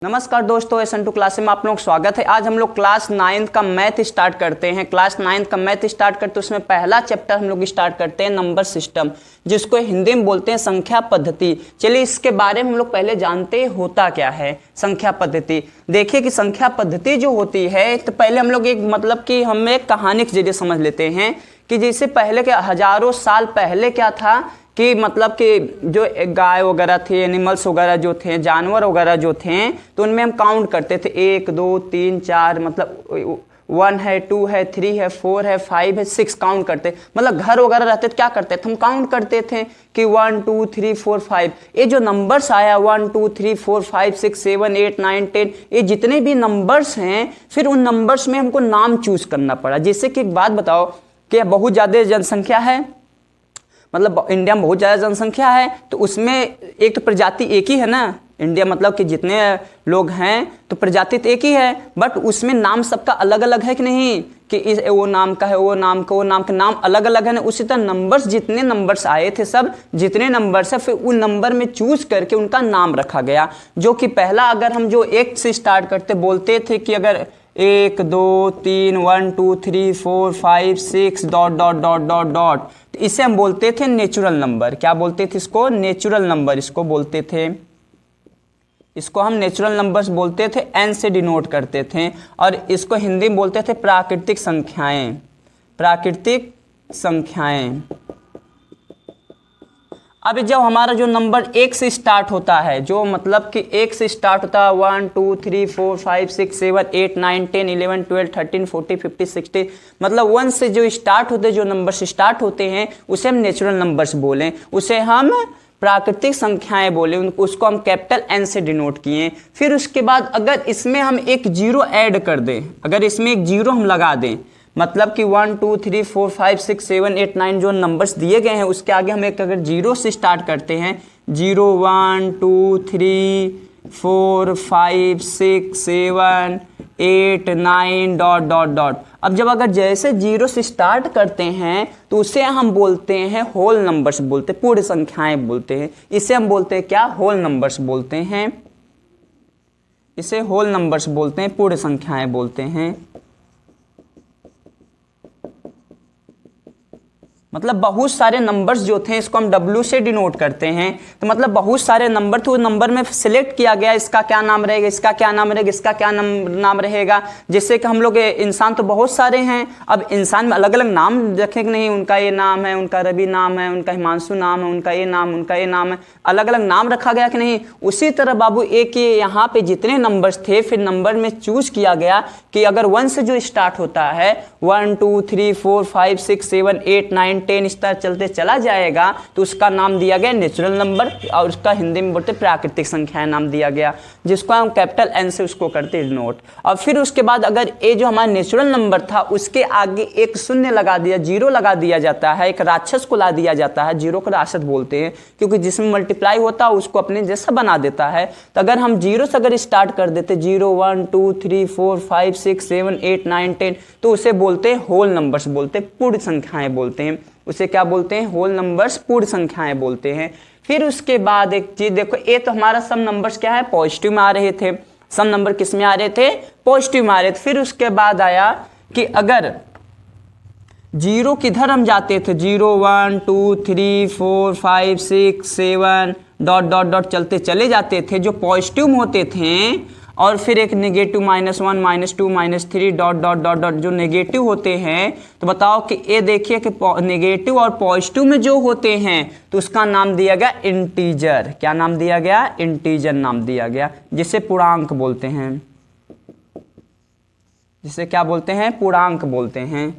नमस्कार दोस्तों, S2 class में आप लोग स्वागत है। आज हम लोग क्लास 9 का मैथ स्टार्ट करते हैं। क्लास 9 का मैथ स्टार्ट करते हैं, उसमें पहला चैप्टर हम लोग स्टार्ट करते हैं नंबर सिस्टम, जिसको हिंदी में बोलते हैं संख्या पद्धति। चलिए इसके बारे में हम लोग पहले जानते हैं होता क्या है संख्या पद्धति। देखिए कि संख्या पद्धति जो होती है, तो पहले हम लोग एक मतलब कि हम एक कहानी के जरिए समझ लेते हैं कि जैसे पहले के हजारों साल पहले क्या था कि मतलब कि जो गाय वगैरह थे, एनिमल्स वगैरह जो थे, जानवर वगैरह जो थे, तो उनमें हम काउंट करते थे 1 2 3 4, मतलब 1 है, 2 है, 3 है, 4 है, 5 है, 6 काउंट करते। मतलब घर वगैरह रहते तो क्या करते थे, हम काउंट करते थे कि 1 2 3 4 5। ये जो नंबर्स आया 1 2 3 4 5 6 7 8 9 10, ये जितने भी नंबर्स हैं, फिर उन नंबर्स में हमको नाम चूज करना पड़ा। जैसे कि एक बात बताओ कि बहुत ज़्यादा जनसंख्या है, मतलब इंडिया में बहुत ज़्यादा जनसंख्या है, तो उसमें एक तो प्रजाति एक ही है ना। इंडिया मतलब कि जितने लोग हैं तो प्रजाति तो एक ही है, बट उसमें नाम सबका अलग अलग है कि नहीं, कि इस वो नाम का है, वो नाम का, वो नाम के नाम अलग अलग है ना। उसी तरह नंबर्स, जितने नंबर्स आए थे, सब जितने नंबर्स है, फिर उन नंबर में चूज करके उनका नाम रखा गया। जो कि पहला अगर हम जो 1 से स्टार्ट करते बोलते थे कि अगर 1 2 3 1 2 3 4 5 6 dot dot dot dot dot, तो इसे हम बोलते थे नेचुरल नंबर। क्या बोलते थे इसको? नेचुरल नंबर इसको बोलते थे। इसको हम नेचुरल नंबर्स बोलते थे, एन से डिनोट करते थे। और इसको हिंदी में बोलते थे प्राकृतिक संख्याएं। प्राकृतिक संख्याएं। अब जब हमारा जो नंबर 1 से स्टार्ट होता है, जो मतलब कि 1 से स्टार्ट होता है 1 2 3 4 5 6 7 8 9 10 11 12 13 14 15 16, मतलब 1 से जो स्टार्ट होते, जो नंबर से स्टार्ट होते हैं, उसे हम नेचुरल नंबर्स बोलें, उसे हम प्राकृतिक संख्याएं बोले, उसको हम कैपिटल एन से डिनोट किए। फिर उसके बाद अगर इसमें हम एक जीरो ऐड कर दें, अगर इसमें एक जीरो हम लगा दें, मतलब कि 1 2 3 4 5 6 7 8 9 जो नंबर्स दिए गए हैं, उसके आगे हम एक अगर जीरो से स्टार्ट करते हैं, 0 1 2 3 4 5 6 7 8 9 डॉट डॉट डॉट। अब जब अगर जैसे जीरो से स्टार्ट करते हैं, तो उसे हम बोलते हैं होल नंबर्स बोलते हैं, पूर्ण संख्याएं बोलते हैं। इसे हम बोलते हैं क्या? होल नंबर्स बोलते हैं। इसे होल नंबर्स बोलते हैं, पूर्ण संख्याएं बोलते हैं। मतलब बहुत सारे नंबर्स जो थे, इसको हम W से डिनोट करते हैं। तो मतलब बहुत सारे नंबर थे, उस नंबर में सिलेक्ट किया गया इसका क्या नाम रहेगा, इसका क्या नाम रहेगा, इसका क्या नाम रहेगा। जैसे कि हम लोग इंसान तो बहुत सारे हैं, अब इंसान में अलग अलग नाम रखे कि नहीं, उनका ये नाम है, उनका रवि नाम है, उनका हिमांशु नाम है, उनका ये नाम, उनका ये नाम है, अलग अलग नाम रखा गया कि नहीं। उसी तरह बाबू एक ये यहाँ पे जितने नंबर्स थे, फिर नंबर में चूज किया गया कि अगर 1 से जो स्टार्ट होता है, 1 2 3 4 5 6 7 8 9 10 इस तरह चलते चला जाएगा, तो उसका नाम दिया गया नेचुरल नंबर, और उसका हिंदी में बोलते प्राकृतिक संख्या नाम दिया गया, जिसको हम कैपिटल एन से उसको करते डिनोट। और फिर उसके बाद अगर ये जो हमारा नेचुरल नंबर था, उसके आगे एक शून्य लगा दिया, जीरो लगा दिया जाता है, एक राक्षस को ला दिया जाता है। जीरो को राक्षस बोलते हैं, क्योंकि जिसमें मल्टीप्लाई होता है उसको अपने जैसा बना देता है। तो अगर हम जीरो से अगर स्टार्ट कर देते, 0 1 2 3 4 5 6 7 8 9 10, तो उसे बोलते हैं होल नंबर्स बोलते हैं, पूर्ण संख्याएं बोलते हैं। उसे क्या बोलते हैं? होल नंबर्स, पूर्ण संख्याएं बोलते हैं। फिर उसके बाद एक चीज देखो, ये तो हमारा सब नंबर्स क्या है, पॉजिटिव में आ रहे थे। सब नंबर किस में आ रहे थे? पॉजिटिव में आ रहे थे। फिर उसके बाद आया कि अगर जीरो किधर हम जाते थे, 0 1 2 3 4 5 6 7 डॉट डॉट डॉट चलते चले जाते थे, जो पॉजिटिव में होते थे। और फिर एक negative -1 -2 -3 dot dot dot dot जो नेगेटिव होते हैं। तो बताओ कि ये देखिए कि नेगेटिव और पॉजिटिव में जो होते हैं, तो उसका नाम दिया गया इंटीजर। क्या नाम दिया गया? इंटीजर नाम दिया गया, जिसे पूर्णांक बोलते हैं। जिसे क्या बोलते हैं? पूर्णांक बोलते हैं।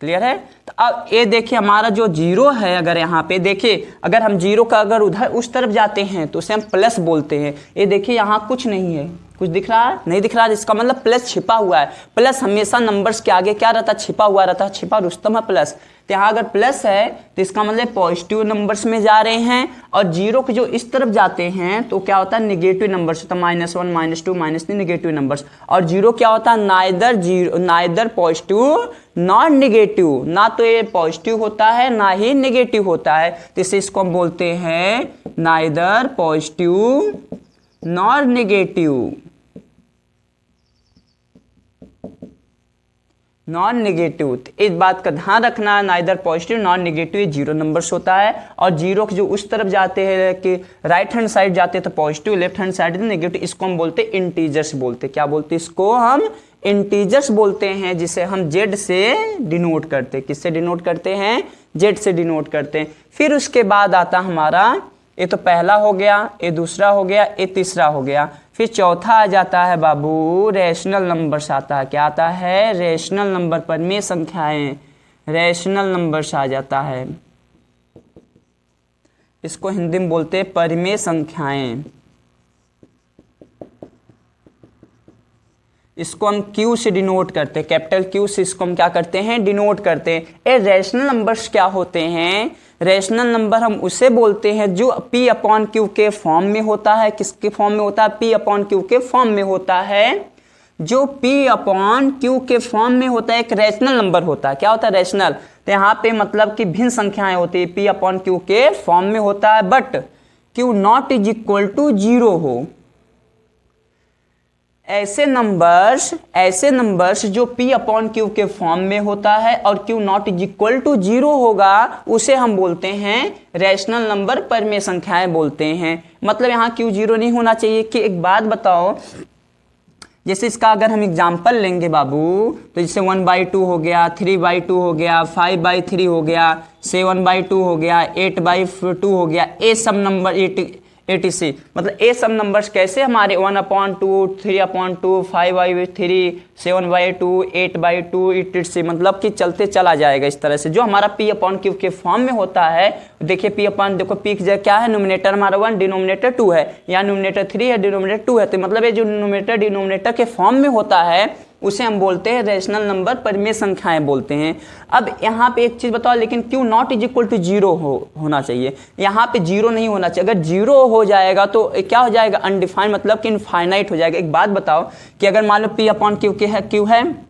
क्लियर है? तो अब ये देखिए हमारा जो जीरो है, अगर यहाँ पे देखिए, अगर हम जीरो का अगर उधर उस तरफ जाते हैं, तो उसे हम प्लस बोलते हैं। ये देखिए यहाँ कुछ नहीं है, कुछ दिख रहा है? नहीं दिख रहा है, इसका मतलब प्लस छिपा हुआ है। प्लस हमेशा नंबर्स के आगे क्या रहता है? छिपा हुआ रहता है, छिपा रुस्तम है प्लस। तो यहाँ अगर प्लस है, तो इसका मतलब पॉजिटिव नंबर्स में जा रहे हैं। और जीरो के जो इस तरफ जाते हैं, तो क्या होता है? निगेटिव नंबर्स होता है, -1 -2 -3 निगेटिव नंबर्स। और जीरो क्या होता है? नाइदर पॉजिटिव नॉट निगेटिव, ना तो ये पॉजिटिव होता है ना ही निगेटिव होता है। तो इसको हम बोलते हैं neither positive non negative, non negative, इस बात का ध्यान रखना, नाइदर पॉजिटिव नॉन नेगेटिव, ये 0 नंबर्स होता है। और जीरो जो उस तरफ जाते हैं कि राइट हैंड साइड जाते हैं तो positive, left hand side negative, इसको हम बोलते हैं इंटीजर्स बोलते हैं। क्या बोलते हैं इसको हम? इंटीजर्स बोलते हैं, जिसे हम जेड से डिनोट करते हैं। किससे डिनोट करते हैं? जेड से डिनोट करते हैं। फिर उसके बाद आता हमारा, ये तो पहला हो गया, ये दूसरा हो गया, ये तीसरा हो गया। फिर चौथा आ जाता है बाबू रेशनल नंबर्स आता है। क्या आता है? रेशनल नंबर, परिमेय संख्याएं, रेशनल नंबर्स आ जाता है। इसको हिंदी में बोलते हैं परिमेय संख्याएं। इसको हम Q से डिनोट करते हैं, कैपिटल Q से इसको हम क्या करते हैं? डिनोट करते हैं। ये रेशनल नंबर्स क्या होते हैं? रेशनल नंबर हम उसे बोलते हैं जो P अपॉन Q के फॉर्म में होता है। किसके फॉर्म में होता है? P अपॉन Q के फॉर्म में होता है। जो P अपॉन Q के फॉर्म में होता है एक रेशनल नंबर होता है। क्या होता है? रेशनल। तो यहाँ पे मतलब कि भिन्न संख्याएं होती है, P अपॉन Q के फॉर्म में होता है, but Q not is equal to 0 हो। ऐसे नंबर्स जो P अपॉन Q के फॉर्म में होता है और Q not is equal to 0 होगा, उसे हम बोलते हैं रैशनल नंबर, परिमेय संख्याएं बोलते हैं। मतलब यहाँ Q 0 नहीं होना चाहिए। कि एक बात बताओ, जैसे इसका अगर हम एग्जाम्पल लेंगे बाबू, तो जैसे 1/2 हो गया, 3/2 हो गया, 5/3 हो गया, 7/2 हो गया, 8/2 हो गया, ये सब नंबर 80 मतलब ये सब नंबर्स कैसे हमारे 1/2, 3/2, 5/3, 7/2, 8/2, 80 मतलब कि चलते चला जाएगा इस तरह से। जो हमारा P अपॉन Q के फॉर्म में होता है, देखिए P अपॉन, देखो P क्या है? न्यूमरेटर हमारा 1, डिनोमिनेटर 2 है, या न्यूमरेटर 3 है, डिनोमिनेटर 2 है। तो मतलब ये जो न्यूमरेटर डिनोमिनेटर के फॉर्म में होता है उसे हम बोलते हैं रेशनल नंबर, परिमेय संख्याएं बोलते हैं। अब यहाँ पे एक चीज बताओ, लेकिन Q not is equal to 0 होना चाहिए। यहाँ पे 0 नहीं होना चाहिए। अगर 0 हो जाएगा तो क्या हो जाएगा? अनडिफाइंड, मतलब कि इनफाइनाइट हो जाएगा। एक बात बताओ कि अगर मान लो P अपॉन Q है,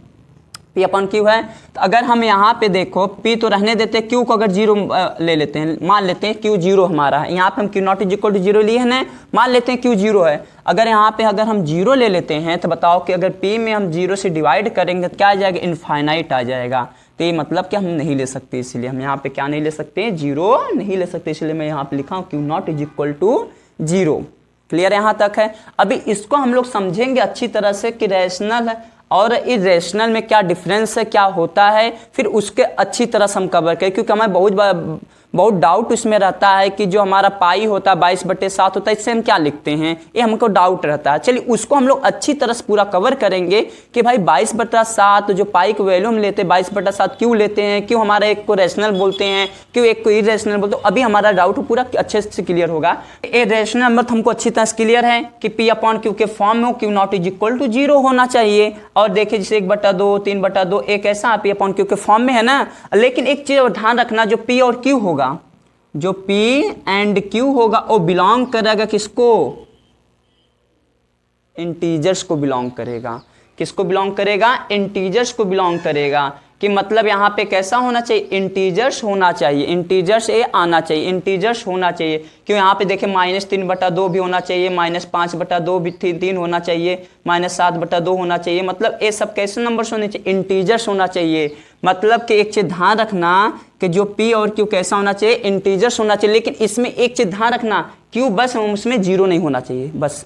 P अपॉन Q है, तो अगर हम यहाँ पे देखो P तो रहने देते हैं, Q को अगर 0 ले लेते हैं, मान लेते हैं Q 0 हमारा है। यहाँ पे हम Q not is equal to 0 लिए हैं ना, मान लेते हैं Q 0 है। अगर यहाँ पे अगर हम 0 ले लेते हैं तो बताओ कि अगर P में हम 0 से डिवाइड करेंगे तो क्या आ जाएगा? इनफाइनाइट आ जाएगा। तो ये मतलब कि हम नहीं ले सकते, इसलिए हम यहाँ पे क्या नहीं ले सकते? 0 नहीं ले सकते। इसलिए मैं यहाँ पे लिखा हूँ Q not is equal to 0। Clear यहाँ तक है? अभी इसको हम लोग समझेंगे अच्छी तरह से कि रैशनल है और इरेशनल में क्या डिफरेंस है, क्या होता है, फिर उसके अच्छी तरह से हम कवर करें। क्योंकि हमें बहुत डाउट इसमें रहता है कि जो हमारा पाई होता है 22/7 होता है, इससे हम क्या लिखते हैं, ये हमको डाउट रहता है। चलिए उसको हम लोग अच्छी तरह से पूरा कवर करेंगे कि भाई 22/7 जो पाई की वैल्यू हम लेते हैं 22/7 क्यों लेते हैं, क्यों हमारा एक को रैशनल बोलते हैं, क्यों एक को इरेशनल बोलते हैं। अभी हमारा डाउट पूरा अच्छे से क्लियर होगा। ये रैशनल नंबर हमको अच्छी तरह से क्लियर है कि P अपॉन Q के फॉर्म में हो, Q not is equal to 0 होना चाहिए। और देखिए जैसे 1/2, 3/2 एक ऐसा P अपॉन Q के फॉर्म में है ना। लेकिन एक चीज ध्यान रखना, जो P और Q होगा, जो P एंड Q होगा वो बिलोंग करेगा किसको? इंटीजर्स को बिलोंग करेगा। किसको बिलोंग करेगा? इंटीजर्स को बिलोंग करेगा। कि मतलब यहाँ पे कैसा होना चाहिए? इंटीजर्स होना चाहिए, इंटीजर्स ये आना चाहिए, इंटीजर्स होना चाहिए। क्यों? यहाँ पे देखें -3/2 भी होना चाहिए, -5/2 भी 3 होना चाहिए, -7/2 होना चाहिए। मतलब ये सब कैसे नंबर्स होने चाहिए? इंटीजर्स होना चाहिए। मतलब कि एक चीज ध्यान रखना कि जो P और Q कैसा होना चाहिए? इंटीजर्स होना चाहिए। लेकिन इसमें एक चीज ध्यान रखना, Q बस उसमें 0 नहीं होना चाहिए, बस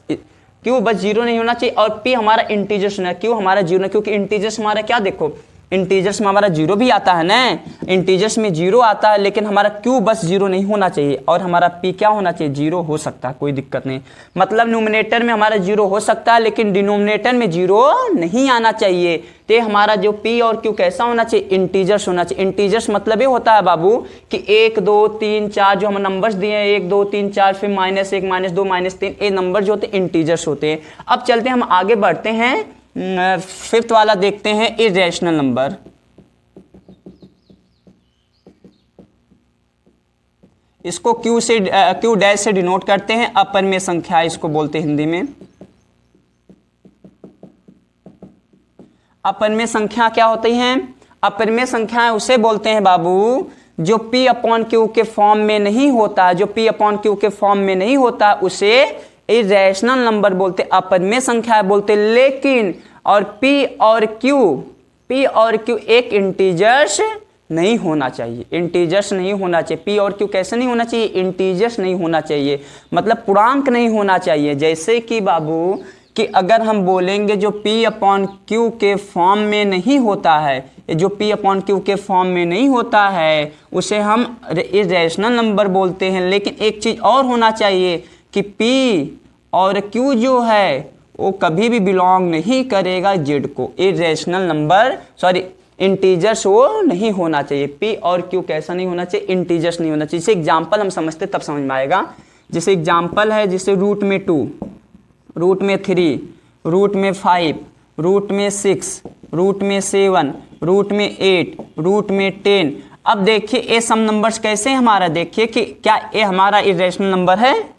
Q बस 0 नहीं होना चाहिए। और P हमारा इंटीजर्स होना, Q हमारा 0 नहीं, क्योंकि इंटीजर्स हमारा क्या, देखो इंटीजर्स में हमारा 0 भी आता है ना, इंटीजर्स में 0 आता है, लेकिन हमारा Q बस 0 नहीं होना चाहिए और हमारा P क्या होना चाहिए? 0 हो सकता है, कोई दिक्कत नहीं। मतलब न्यूमरेटर में हमारा 0 हो सकता है, लेकिन डिनोमिनेटर में 0 नहीं आना चाहिए। तो हमारा जो P और Q कैसा होना चाहिए? इंटीजर्स होना चाहिए। इंटीजर्स मतलब ये होता है बाबू कि 1, 2, 3, 4 जो हम नंबर्स दिए हैं, 1, 2, 3, 4, फिर -1, -2, -3, ये नंबर जो होते हैं इंटीजर्स होते हैं। अब चलते हैं, हम आगे बढ़ते हैं, 5th वाला देखते हैं, इरेशनल नंबर। इसको Q डैश से डिनोट करते हैं, अपरिमेय संख्या इसको बोलते हैं हिंदी में। अपरिमेय संख्या क्या होती हैं? अपरिमेय संख्याएं उसे बोलते हैं बाबू जो P अपॉन Q के फॉर्म में नहीं होता, जो P अपॉन Q के फॉर्म में नहीं होता उसे इरेशनल नंबर बोलते, अपरिमेय संख्या बोलते, लेकिन और पी और क्यू एक इंटीजर्स नहीं होना चाहिए, इंटीजर्स नहीं होना चाहिए। पी और क्यू कैसे नहीं होना चाहिए? इंटीजर्स नहीं होना चाहिए, मतलब पूर्णांक नहीं होना चाहिए। जैसे कि बाबू कि अगर हम बोलेंगे जो P अपॉन Q के फॉर्म में नहीं होता है, जो P अपॉन Q के फॉर्म में नहीं होता है उसे हम इरेशनल नंबर बोलते हैं। लेकिन एक चीज़ और होना चाहिए कि P और Q जो है वो कभी भी बिलोंग नहीं करेगा Z को, इरेशनल नंबर सॉरी इंटीजर्स वो नहीं होना चाहिए। P और Q कैसा नहीं होना चाहिए? इंटीजर्स नहीं होना चाहिए। जैसे एग्जाम्पल हम समझते तब समझ में आएगा। जैसे एग्जाम्पल है, जैसे रूट में 2, रूट में 3, रूट में 5, रूट में 6, रूट में 7, रूट में 8, रूट में 10। अब देखिए ये सम नंबर्स कैसे हैं हमारा, देखिए कि क्या ये हमारा इरेशनल नंबर है?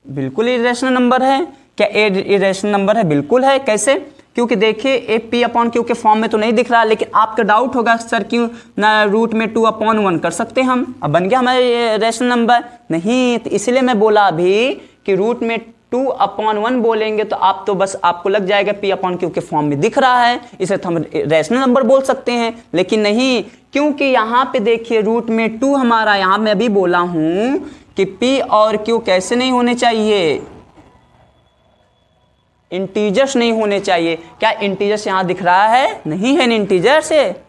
बिल्कुल इरेशनल नंबर है। क्या ये इरेशनल नंबर है? बिल्कुल है। कैसे? क्योंकि देखिए ए पी अपॉन क्यू के फॉर्म में तो नहीं दिख रहा, लेकिन आपका डाउट होगा सर क्यों ना रूट में 2/1 कर सकते हम, अब बन गया हमारे रेशनल नंबर? नहीं, तो इसलिए मैं बोला अभी कि रूट में 2/1 बोलेंगे तो आप तो बस आपको लग जाएगा पी अपॉन क्यू के फॉर्म में दिख रहा है, इसे तो हम रेशनल नंबर बोल सकते हैं। लेकिन नहीं, क्योंकि यहाँ पे देखिए रूट में 2 हमारा, यहाँ मैं अभी बोला हूँ कि पी और क्यू कैसे नहीं होने चाहिए? इंटीजर्स नहीं होने चाहिए। क्या इंटीजर्स यहाँ दिख रहा है? नहीं है, इंटीजर्स है,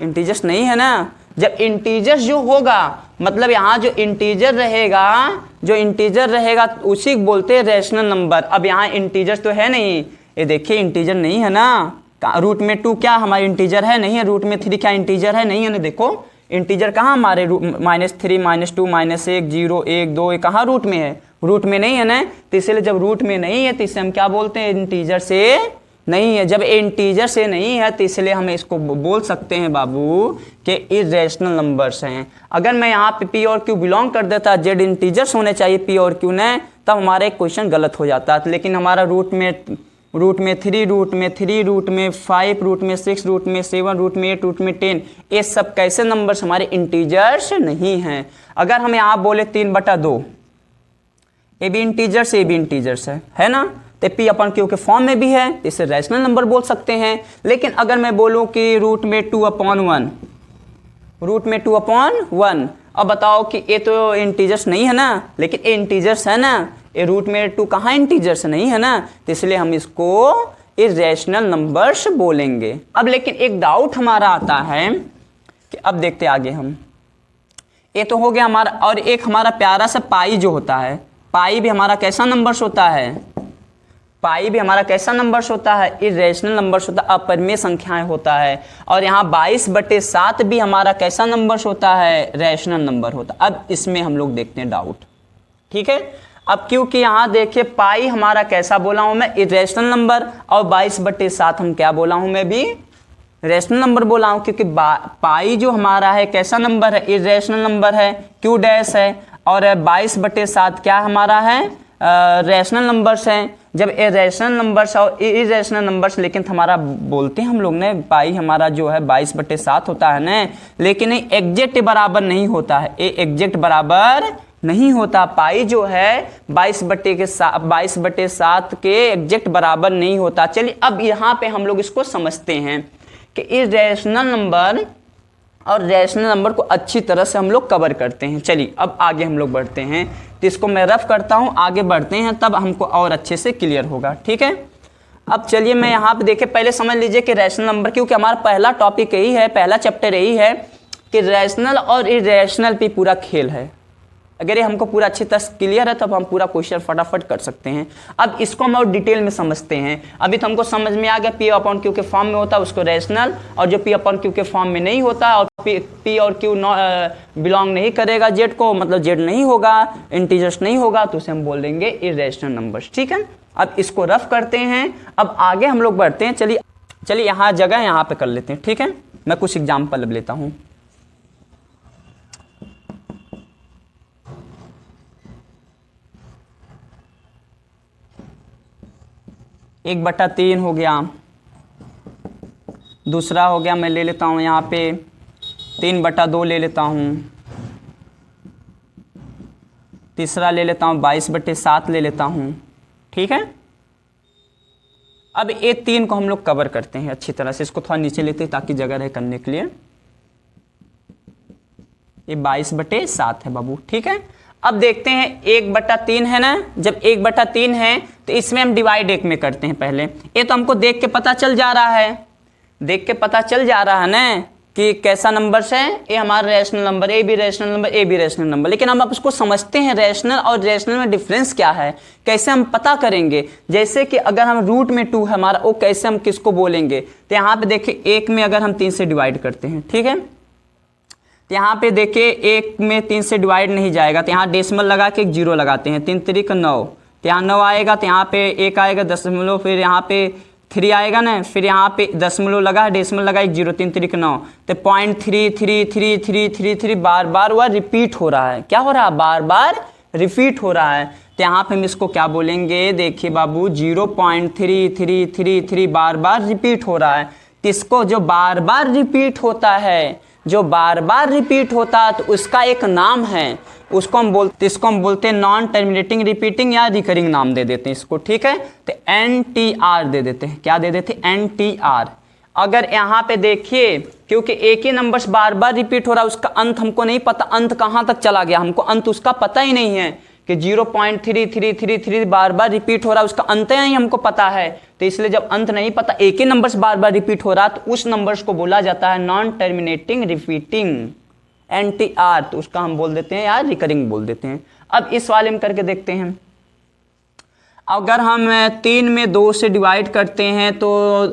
इंटीजर्स नहीं है ना। जब इंटीजर्स जो होगा मतलब यहाँ जो इंटीजर रहेगा, जो इंटीजर रहेगा उसी को बोलते हैं रेशनल नंबर। अब यहाँ इंटीजर्स तो है नहीं, ये देखिए इंटीजर नहीं है ना। रूट में 2 क्या हमारे इंटीजर है? नहीं है। रूट में 3 क्या इंटीजर है? नहीं है ना। देखो इंटीजर कहाँ हमारे, -3, -2, -1, 0, 1, 2 ये कहाँ रूट में है? रूट में नहीं है ना। तो इसलिए जब रूट में नहीं है तो इसे हम क्या बोलते हैं? इंटीजर से नहीं है। जब इंटीजर से नहीं है तो इसलिए हम इसको बोल सकते हैं बाबू कि इरेशनल नंबर्स हैं। अगर मैं यहाँ पे पी और क्यू बिलोंग कर देता, जेड इंटीजर्स होने चाहिए पी और क्यू ने, तब हमारा एक क्वेश्चन गलत हो जाता। लेकिन हमारा रूट में 3, रूट में 5, रूट में 6, रूट में 7, रूट में 8, रूट में 10, ये सब कैसे नंबर्स हमारे इंटीजर्स नहीं हैं। अगर हम यहाँ बोले 3/2, ये भी इंटीजर्स, ये भी इंटीजर्स है ना। तो पी अपन क्यू के फॉर्म में भी है, तो इसे रैशनल नंबर बोल सकते हैं। लेकिन अगर मैं बोलूं कि रूट में 2/1, रूट में 2/1, अब बताओ कि ये तो इंटीजर्स नहीं है ना, लेकिन ये इंटीजर्स है ना। ये रूट में 2 कहाँ इंटीजर्स नहीं है ना, तो इसलिए हम इसको इरेशनल नंबर्स बोलेंगे। अब लेकिन एक डाउट हमारा आता है कि अब देखते आगे हम, ये तो हो गया हमारा। और एक हमारा प्यारा सा पाई जो होता है, पाई भी हमारा कैसा नंबर्स होता है? पाई भी हमारा कैसा नंबर्स होता है? इरेशनल नंबर्स होता है, अपरिमेय संख्याएं होता है। और यहाँ 22/7 भी हमारा कैसा नंबर्स होता है? रैशनल नंबर होता है। अब इसमें हम लोग देखते हैं डाउट, ठीक है। अब क्योंकि यहाँ देखिए पाई हमारा कैसा बोला हूँ मैं? इरेशनल नंबर, और 22/7 हम क्या बोला हूँ मैं भी? रैशनल नंबर बोला हूँ। क्योंकि पाई जो हमारा है कैसा नंबर है? इरेशनल नंबर है, क्यू डैश है। और 22/7 क्या हमारा है? रैशनल नंबर्स हैं। जब इरेशनल नंबर्स और इरेशनल नंबर्स, लेकिन हमारा बोलते हैं हम लोग ने पाई हमारा जो है 22/7 होता है ना, लेकिन एग्जैक्ट बराबर नहीं होता है। ये एग्जैक्ट बराबर नहीं होता। पाई जो है 22/7 के एग्जैक्ट बराबर नहीं होता। चलिए अब यहाँ पे हम लोग इसको समझते हैं कि इरेशनल नंबर और रैशनल नंबर को अच्छी तरह से हम लोग कवर करते हैं। चलिए अब आगे हम लोग बढ़ते हैं, तो इसको मैं रफ करता हूँ, आगे बढ़ते हैं तब हमको और अच्छे से क्लियर होगा, ठीक है। अब चलिए मैं यहाँ पे देखिए, पहले समझ लीजिए कि रैशनल नंबर, क्योंकि हमारा पहला टॉपिक यही है, पहला चैप्टर यही है कि रैशनल और इरेशनल पे पूरा खेल है। अगर ये हमको पूरा अच्छी तरह क्लियर है तब हम पूरा क्वेश्चन फटाफट कर सकते हैं। अब इसको हम और डिटेल में समझते हैं। अभी तो हमको समझ में आ गया पी अपॉन क्यू के फॉर्म में होता है उसको रैशनल, और जो पी अपॉन क्यू के फॉर्म में नहीं होता और पी और क्यू बिलोंग नहीं करेगा जेड को, मतलब जेड नहीं होगा, इंटीजर्स नहीं होगा, तो उसे हम बोल देंगे इरेशनल नंबर्स, ठीक है। अब इसको रफ करते हैं, अब आगे हम लोग बढ़ते हैं। चलिए यहाँ जगह यहाँ पे कर लेते हैं, ठीक है। मैं कुछ एग्जाम्पल अब लेता हूँ। एक 1/3 हो गया, दूसरा हो गया मैं ले लेता हूँ यहाँ पे 3/2 ले लेता हूँ, तीसरा ले लेता हूँ 22/7 ले लेता हूँ, ठीक है। अब ये 3 को हम लोग कवर करते हैं अच्छी तरह से, इसको थोड़ा नीचे लेते हैं ताकि जगह रहे करने के लिए। ये 22/7 है बाबू, ठीक है। अब देखते हैं 1/3 है ना, जब 1/3 है तो इसमें हम डिवाइड 1 में करते हैं पहले। ये तो हमको देख के पता चल जा रहा है, देख के पता चल जा रहा है ना कि कैसा नंबर है। ये हमारा रैशनल नंबर, ए भी रैशनल नंबर, ए भी रैशनल नंबर। लेकिन हम अब उसको समझते हैं रैशनल और रैशनल में डिफरेंस क्या है, कैसे हम पता करेंगे। जैसे कि अगर हम रूट में 2 है हमारा, वो कैसे हम किसको बोलेंगे। तो यहाँ पे देखिए 1 में अगर हम 3 से डिवाइड करते हैं, ठीक है, तो यहाँ पे देखिए 1 में 3 से डिवाइड नहीं जाएगा, तो यहाँ डेसिमल लगा के एक 0 लगाते हैं। 3 3 9, तो यहाँ 9 आएगा, तो यहाँ पे 1 आएगा दशमलव, फिर यहाँ पे 3 आएगा ना, फिर यहाँ पे दशमलव लगा, डेसिमल लगा, एक 0, 3 3 9, तो 0.333333 बार बार वह रिपीट हो रहा है। क्या हो रहा है, बार बार रिपीट हो रहा है। तो यहाँ पे हम इसको क्या बोलेंगे, देखिए बाबू 0.3333 बार बार रिपीट हो रहा है। किसको, जो बार बार रिपीट होता है, जो बार बार रिपीट होता है तो उसका एक नाम है, उसको हम बोलते हैं नॉन टर्मिनेटिंग रिपीटिंग या रिकरिंग नाम दे देते हैं इसको, ठीक है। तो NTR दे देते हैं, क्या दे देते हैं, NTR। अगर यहाँ पे देखिए क्योंकि एक ही नंबर्स बार बार रिपीट हो रहा है, उसका अंत हमको नहीं पता, अंत कहाँ तक चला गया हमको अंत उसका पता ही नहीं है कि 0.3333 बार बार रिपीट हो रहा है, उसका अंत ही हमको पता है। तो इसलिए जब अंत नहीं पता, एक ही नंबर्स बार बार रिपीट हो रहा है, तो उस नंबर्स को बोला जाता है नॉन टर्मिनेटिंग रिपीटिंग, NTR। तो उसका हम बोल देते हैं यार रिकरिंग बोल देते हैं। अब इस वाले में करके देखते हैं। अगर हम 3 में 2 से डिवाइड करते हैं तो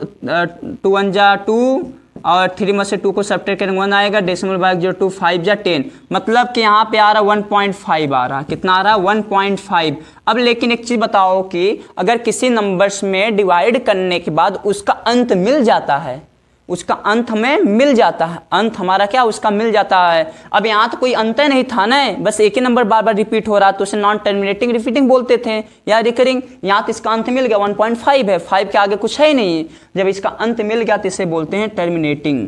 2 1 जा 2 और 3 में से 2 को सब्ट्रैक्ट करेंगे 1 आएगा, डेसिमल भाग 0 2 5 जा 10, मतलब कि यहाँ पे आ रहा 1.5 आ रहा, कितना आ रहा 1.5। अब लेकिन एक चीज़ बताओ कि अगर किसी नंबर्स में डिवाइड करने के बाद उसका अंत मिल जाता है, उसका अंत हमें मिल जाता है, अंत हमारा क्या उसका मिल जाता है। अब यहाँ तो कोई अंत नहीं था ना, बस एक ही नंबर बार बार रिपीट हो रहा, तो उसे नॉन टर्मिनेटिंग रिपीटिंग बोलते थे या रिकरिंग। यहाँ तो इसका अंत मिल गया 1.5 है, 5 के आगे कुछ है ही नहीं। जब इसका अंत मिल गया तो इसे बोलते हैं टर्मिनेटिंग।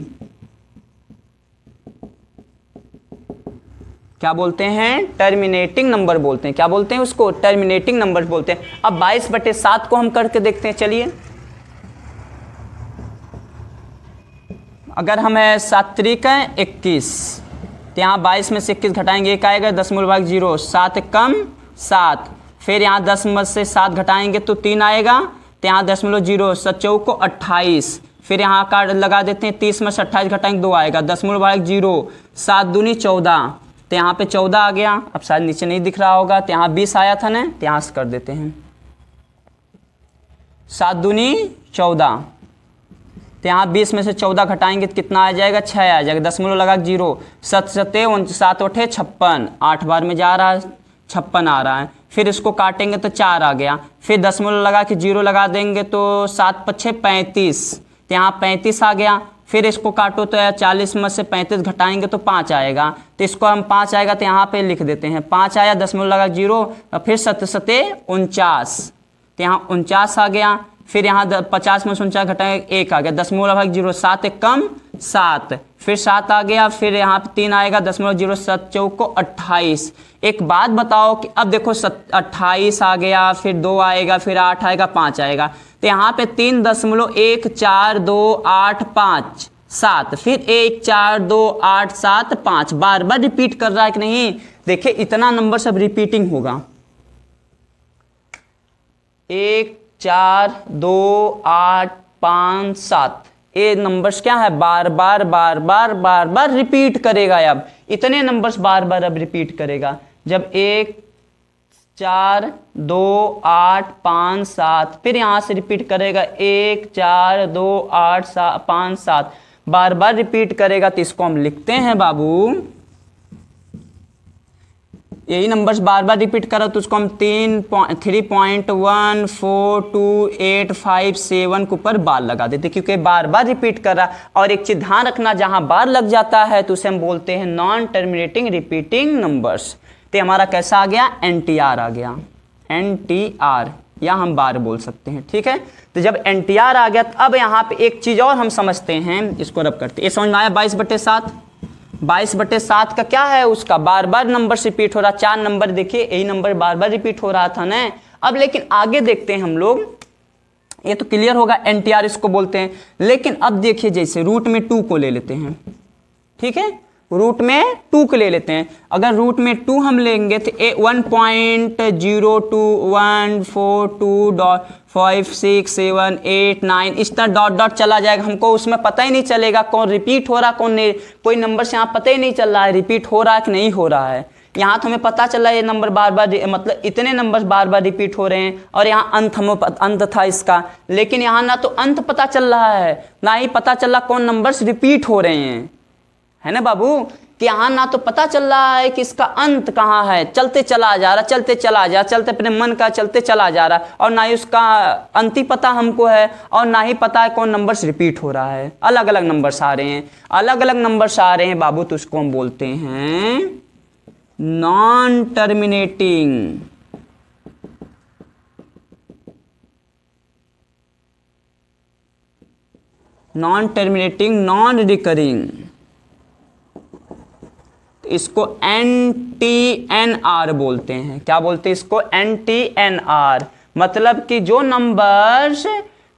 क्या बोलते हैं, टर्मिनेटिंग नंबर बोलते हैं। क्या बोलते हैं उसको, टर्मिनेटिंग नंबर बोलते हैं। अब 22/7 को हम करके देखते हैं, चलिए। अगर हम 7 3 21, तो यहाँ 22 में से 21 घटाएंगे 1 आएगा, दशमलव भाग 0, 7 कम 7, फिर यहाँ 10 में से 7 घटाएंगे तो 3 आएगा, तो यहाँ 0.0, 7 को 28, फिर यहाँ काट लगा देते हैं, 30 में से 28 घटाएंगे 2 आएगा, दशमलव भाग 0, 7 दूनी 14, तो यहाँ पे 14 आ गया। अब शायद नीचे नहीं दिख रहा होगा, तो यहाँ 20 आया था ना, तो यहाँ से कर देते हैं 7 दूनी 14, तो यहाँ 20 में से 14 घटाएंगे तो कितना आ जाएगा, 6 आ जाएगा, दशमलव लगा 0, 7 7 7 8 56, 8 बार में जा रहा है 56 आ रहा है, फिर इसको काटेंगे तो 4 आ गया, फिर दशमलव लगा के 0 लगा देंगे तो 7 5 35, तो यहाँ 35 आ गया, फिर इसको काटो तो 40 में से 35 घटाएंगे तो 5 आएगा, तो इसको हम 5 आएगा तो यहाँ पे लिख देते हैं 5 आया, दशमलव लगा 0, और फिर 7 7 49, तो यहाँ 49 आ गया, फिर यहाँ 50 में से 49 घटाएंगे 1 आ गया, दशमलव भाग 0, 7 1 कम 7, फिर 7 आ गया, फिर यहाँ पे 3 आएगा, दशमलव 0, 7 4 को 28। एक बात बताओ कि अब देखो 28 आ गया, फिर 2 आएगा, फिर 8 आएगा, 5 आएगा, तो यहाँ पे 3.14285 फिर 1 4 2 8 7 5 बार बार रिपीट कर रहा है कि नहीं। देखिए इतना नंबर सब रिपीटिंग होगा, 1 4 2 8 5 7, ये नंबर्स क्या है, बार बार बार बार बार बार रिपीट करेगा। अब इतने नंबर्स बार बार अब रिपीट करेगा, जब 1 4 2 8 5 7, फिर यहाँ से रिपीट करेगा 1 4 2 8 5 7, बार बार रिपीट करेगा, तो इसको हम लिखते हैं बाबू, यही नंबर्स बार बार रिपीट करो तो उसको हम 3.14285 के ऊपर बार लगा देते, क्योंकि बार बार रिपीट कर रहा। और एक चीज ध्यान रखना, जहां बार लग जाता है तो उसे हम बोलते हैं नॉन टर्मिनेटिंग रिपीटिंग नंबर्स। तो हमारा कैसा आ गया, NTR आ गया, NTR, या हम बार बोल सकते हैं, ठीक है। तो जब NTR आ गया तो अब यहाँ पे एक चीज और हम समझते हैं, इसको रब करते हैं। ये समझ में आया 22/7, 22/7 का क्या है, उसका बार बार नंबर रिपीट हो रहा, 4 नंबर देखिए यही नंबर बार बार रिपीट हो रहा था ना। अब लेकिन आगे देखते हैं हम लोग, ये तो क्लियर होगा, NTR इसको बोलते हैं। लेकिन अब देखिए जैसे रूट में 2 को ले लेते हैं, ठीक है, रूट में 2 को ले लेते हैं। अगर रूट में 2 हम लेंगे तो 1.02142.5678 इस तरह डॉट डॉट चला जाएगा, हमको उसमें पता ही नहीं चलेगा कौन रिपीट हो रहा कौन नहीं, कोई नंबर से यहाँ पता ही नहीं चल रहा है रिपीट हो रहा है कि नहीं हो रहा है। यहाँ तो हमें पता चला ये नंबर बार बार मतलब इतने नंबर बार बार रिपीट हो रहे हैं, और यहाँ अंत था इसका, लेकिन यहाँ ना तो अंत पता चल रहा है ना ही पता चल रहा कौन नंबर्स रिपीट हो रहे हैं, है ना बाबू, कि यहाँ ना तो पता चल रहा है कि इसका अंत कहाँ है, चलते चला जा रहा, चलते चला जा, चलते अपने मन का चलते चला जा रहा, और ना ही उसका अंत ही पता हमको है, और ना ही पता है कौन नंबर्स रिपीट हो रहा है। अलग अलग नंबर्स आ रहे हैं, अलग अलग नंबर्स आ रहे हैं बाबू, तो उसको हम बोलते हैं non terminating, non terminating, non recurring, इसको NTNR बोलते हैं। क्या बोलते हैं इसको? NTNR, मतलब कि जो नंबर्स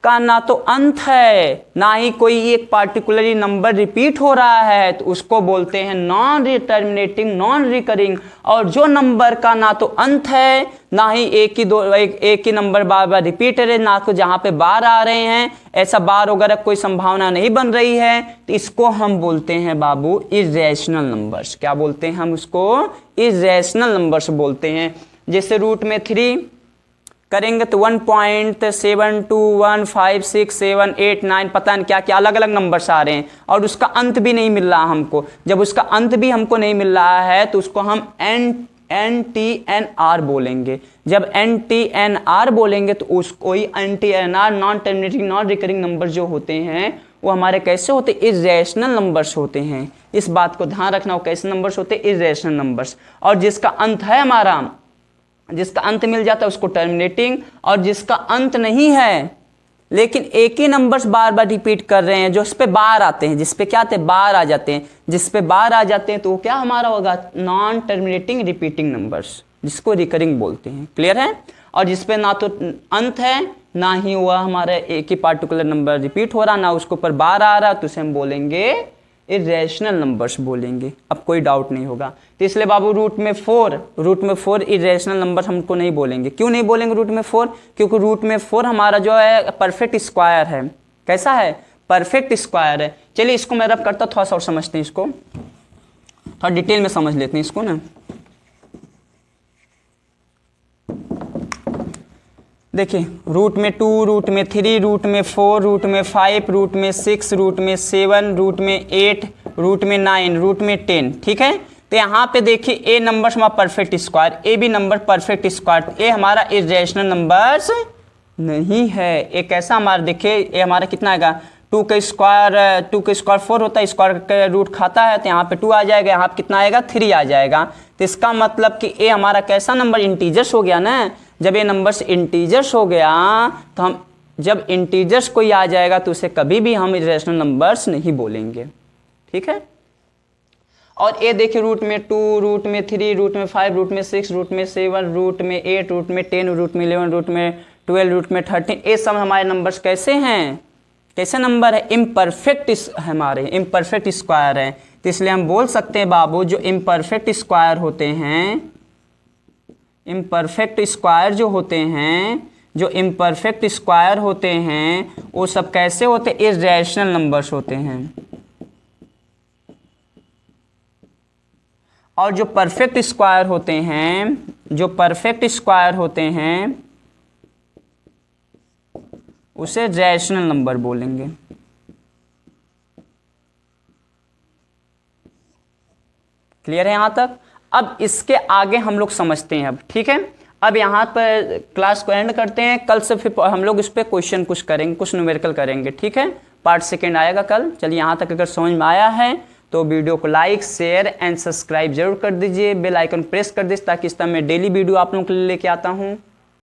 का ना तो अंत है ना ही कोई एक पार्टिकुलरली नंबर रिपीट हो रहा है, तो उसको बोलते हैं नॉन टर्मिनेटिंग, नॉन रिकरिंग। और जो नंबर का ना तो अंत है ना ही एक ही नंबर बार बार रिपीट है, ना तो जहाँ पे बार आ रहे हैं, ऐसा बार वगैरह कोई संभावना नहीं बन रही है, तो इसको हम बोलते हैं बाबू इर्रेशनल नंबर्स। क्या बोलते हैं हम उसको? इर्रेशनल नंबर्स बोलते हैं। जैसे रूट में 3 करेंगे तो 1.72156789 पता नहीं क्या क्या अलग अलग नंबर्स आ रहे हैं, और उसका अंत भी नहीं मिल रहा हमको। जब उसका अंत भी हमको नहीं मिल रहा है तो उसको हम NTNR बोलेंगे। जब NTNR बोलेंगे तो उसको ही NTNR, non terminating, non recurring number जो होते हैं वो हमारे कैसे होते हैं? इर्रेशनल नंबर्स होते हैं। इस बात को ध्यान रखना, वो कैसे नंबर्स होते हैं? Irrational numbers. और जिसका अंत है हमारा, जिसका अंत मिल जाता है उसको टर्मिनेटिंग, और जिसका अंत नहीं है लेकिन एक ही नंबर्स बार बार रिपीट कर रहे हैं, जो इस पे बार आते हैं, जिस पे क्या आते हैं? बार आ जाते हैं। जिस पे बार आ जाते हैं तो वो क्या हमारा होगा? नॉन टर्मिनेटिंग रिपीटिंग नंबर्स, जिसको रिकरिंग बोलते हैं। क्लियर है? और जिस पे ना तो अंत है ना ही हुआ हमारा एक ही पार्टिकुलर नंबर रिपीट हो रहा, ना उसके ऊपर बार आ रहा, तो उसे हम बोलेंगे इर्रेशनल नंबर्स बोलेंगे। अब कोई डाउट नहीं होगा। तो इसलिए बाबू रूट में 4 इर्रेशनल नंबर हमको नहीं बोलेंगे। क्यों नहीं बोलेंगे रूट में 4? क्योंकि रूट में 4 हमारा जो है परफेक्ट स्क्वायर है। कैसा है? परफेक्ट स्क्वायर है। चलिए इसको मैं रब करता, थोड़ा सा और समझते हैं, इसको थोड़ा डिटेल में समझ लेते हैं इसको ना। देखिए रूट में 2, रूट में 3, रूट में 4, रूट में 5, रूट में 6, रूट में 7, रूट में 8, रूट में 9, रूट में 10। ठीक है, तो यहाँ पे देखिए ए नंबर्स हमारा परफेक्ट स्क्वायर, ए भी नंबर परफेक्ट स्क्वायर, ए हमारा इर्रेशनल नंबर्स नहीं है। ए कैसा हमारा देखिए, ए हमारा कितना आएगा? 2 का स्क्वायर 4 होता है, स्क्वायर का रूट खाता है, तो यहाँ पे 2 आ जाएगा, यहाँ पे कितना आएगा? 3 आ जाएगा। तो इसका मतलब कि ए हमारा कैसा नंबर? इंटीजर्स हो गया ना। जब ये नंबर्स इंटीजर्स हो गया तो हम जब इंटीजर्स कोई आ जाएगा तो उसे कभी भी हम इर्रेशनल नंबर्स नहीं बोलेंगे। ठीक है, और ये देखिए रूट में 2, रूट में 3, रूट में 5, रूट में 6, रूट में 7, रूट में 8, रूट में 10, रूट में 11, रूट में 12, रूट में 13, ये सब हमारे नंबर्स कैसे हैं? कैसे नंबर है? इम्परफेक्ट हमारे इम्परफेक्ट स्क्वायर है। तो इसलिए हम बोल सकते हैं बाबू जो इम्परफेक्ट स्क्वायर होते हैं, इम्परफेक्ट स्क्वायर जो होते हैं, जो इम्परफेक्ट स्क्वायर होते हैं वो सब कैसे होते हैं? इर्रेशनल नंबर्स होते हैं। और जो परफेक्ट स्क्वायर होते हैं, जो परफेक्ट स्क्वायर होते हैं उसे रैशनल नंबर बोलेंगे। क्लियर है यहाँ तक? अब इसके आगे हम लोग समझते हैं अब। ठीक है, अब यहाँ पर क्लास को एंड करते हैं। कल से फिर हम लोग इस पे क्वेश्चन कुछ करेंगे, कुछ न्यूमेरिकल करेंगे। ठीक है, पार्ट 2 आएगा कल। चलिए यहाँ तक अगर समझ में आया है तो वीडियो को लाइक, शेयर एंड सब्सक्राइब जरूर कर दीजिए। बेल आइकन प्रेस कर दीजिए ताकि इस तरह मैं डेली वीडियो आप लोगों के लिए लेके आता हूँ।